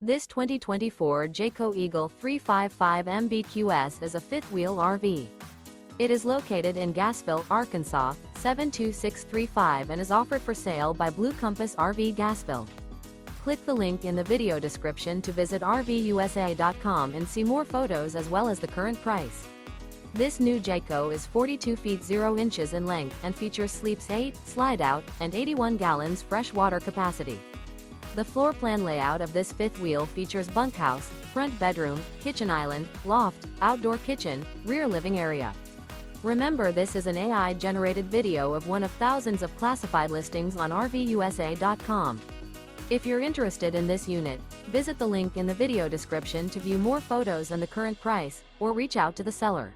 This 2024 Jayco Eagle 355 MBQS is a fifth-wheel RV. It is located in Gassville, Arkansas, 72635 and is offered for sale by Blue Compass RV Gassville. Click the link in the video description to visit RVUSA.com and see more photos as well as the current price. This new Jayco is 42 feet 0 inches in length and features sleeps 8, slide-out, and 81 gallons fresh water capacity. The floor plan layout of this fifth wheel features bunkhouse, front bedroom, kitchen island, loft, outdoor kitchen, rear living area. Remember, this is an AI-generated video of one of thousands of classified listings on RVUSA.com. If you're interested in this unit, visit the link in the video description to view more photos and the current price, or reach out to the seller.